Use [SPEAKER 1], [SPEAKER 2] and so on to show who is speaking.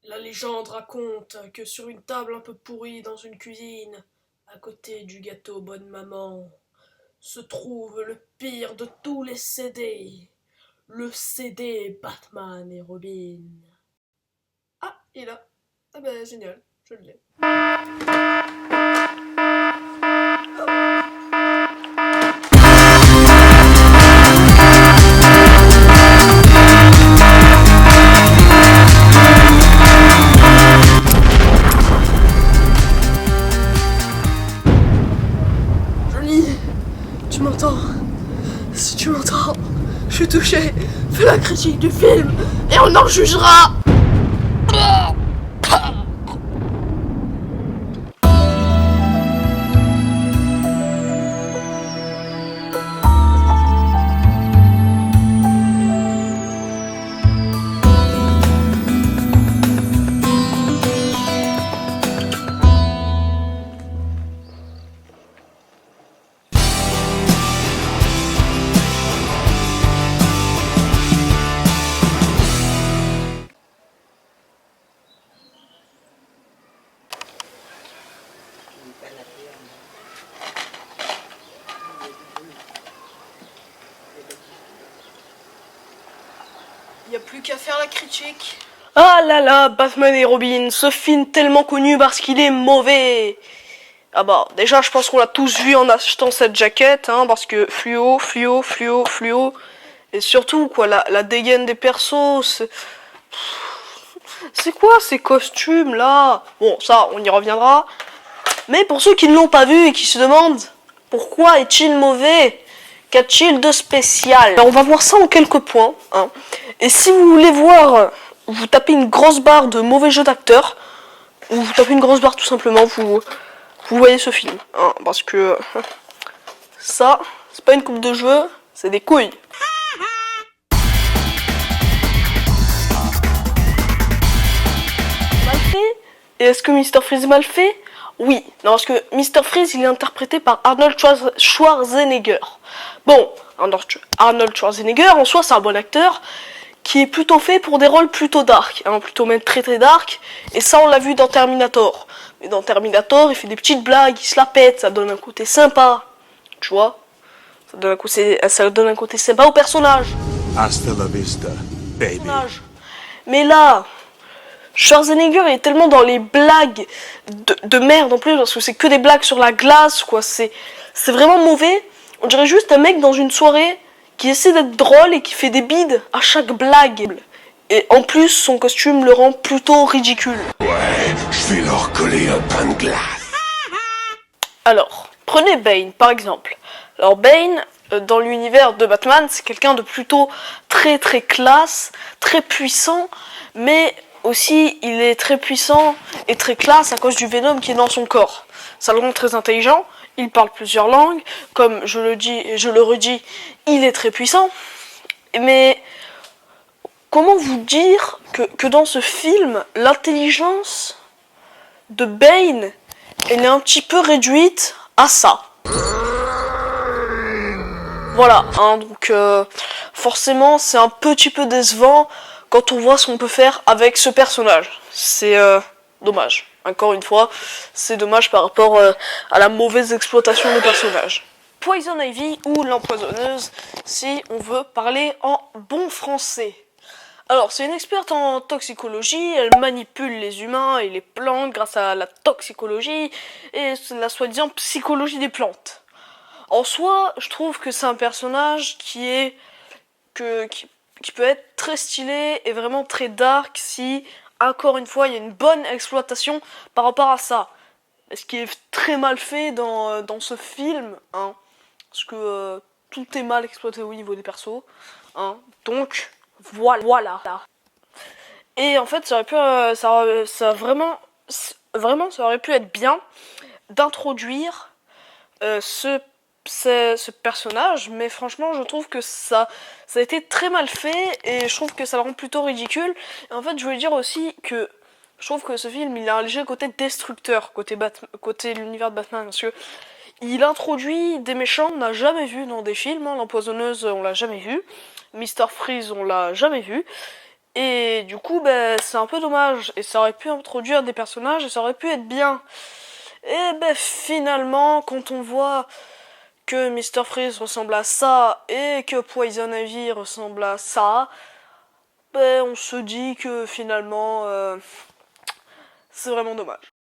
[SPEAKER 1] La légende raconte que sur une table un peu pourrie dans une cuisine, à côté du gâteau Bonne Maman, se trouve le pire de tous les CD. Le CD Batman et Robin. Ah, il est là. Ah ben génial, je l'ai. Johnny, tu m'entends? Si tu m'entends, je suis touché. Fais la critique du film et on en jugera. Y a plus qu'à faire la critique. Ah là là, Batman et Robin, ce film tellement connu parce qu'il est mauvais. Ah bah, déjà, je pense qu'on l'a tous vu en achetant cette jaquette, hein, parce que fluo, fluo, fluo, fluo. Et surtout, quoi, la dégaine des persos, c'est quoi ces costumes là? Bon, ça, on y reviendra. Mais pour ceux qui ne l'ont pas vu et qui se demandent pourquoi est-il mauvais, qu'a-t-il de spécial? Alors, on va voir ça en quelques points, hein. Et si vous voulez voir, vous tapez une grosse barre de mauvais jeu d'acteur, ou vous tapez une grosse barre tout simplement, vous voyez ce film, hein, parce que ça, c'est pas une coupe de cheveux, c'est des couilles. Mal fait? Et est-ce que Mr. Freeze est mal fait? Oui, non, parce que Mr. Freeze, il est interprété par Arnold Schwarzenegger. Bon, Arnold Schwarzenegger, en soi, c'est un bon acteur, qui est plutôt fait pour des rôles plutôt dark, hein, plutôt même très très dark, et ça on l'a vu dans Terminator. Mais dans Terminator, il fait des petites blagues, il se la pète, ça donne un côté sympa, tu vois, ça donne un côté sympa au personnage.
[SPEAKER 2] Hasta la vista, baby.
[SPEAKER 1] Mais là, Schwarzenegger est tellement dans les blagues de merde en plus, parce que c'est que des blagues sur la glace, quoi, c'est vraiment mauvais. On dirait juste un mec dans une soirée qui essaie d'être drôle et qui fait des bides à chaque blague. Et en plus, son costume le rend plutôt ridicule.
[SPEAKER 2] Ouais, je vais leur coller un pain de glace.
[SPEAKER 1] Alors, prenez Bane par exemple. Alors Bane, dans l'univers de Batman, c'est quelqu'un de plutôt très très classe, très puissant, mais aussi il est très puissant et très classe à cause du Venom qui est dans son corps. Ça le rend très intelligent, il parle plusieurs langues, comme je le dis et je le redis, il est très puissant. Mais comment vous dire que dans ce film, l'intelligence de Bane, elle est un petit peu réduite à ça. Voilà, hein, donc forcément c'est un petit peu décevant quand on voit ce qu'on peut faire avec ce personnage. C'est dommage. Encore une fois, c'est dommage par rapport à la mauvaise exploitation du personnage. Poison Ivy ou l'empoisonneuse, si on veut parler en bon français. Alors, c'est une experte en toxicologie, elle manipule les humains et les plantes grâce à la toxicologie et la soi-disant psychologie des plantes. En soi, je trouve que c'est un personnage qui peut être très stylé et vraiment très dark si, encore une fois, il y a une bonne exploitation par rapport à ça. Ce qui est très mal fait dans ce film, hein, parce que tout est mal exploité au niveau des persos, hein, donc voilà. Et en fait, ça aurait pu, ça aurait pu être bien d'introduire ce personnage, mais franchement je trouve que ça a été très mal fait et je trouve que ça le rend plutôt ridicule. Et en fait je voulais dire aussi que je trouve que ce film il a un léger côté destructeur côté l'univers de Batman, parce que il introduit des méchants qu'on n'a jamais vu dans des films, hein. L'empoisonneuse on l'a jamais vu, Mr. Freeze on l'a jamais vu, Et du coup, ben, c'est un peu dommage. Et ça aurait pu introduire des personnages et ça aurait pu être bien. Et ben, finalement, quand on voit que Mr. Freeze ressemble à ça et que Poison Ivy ressemble à ça, ben, on se dit que finalement, c'est vraiment dommage.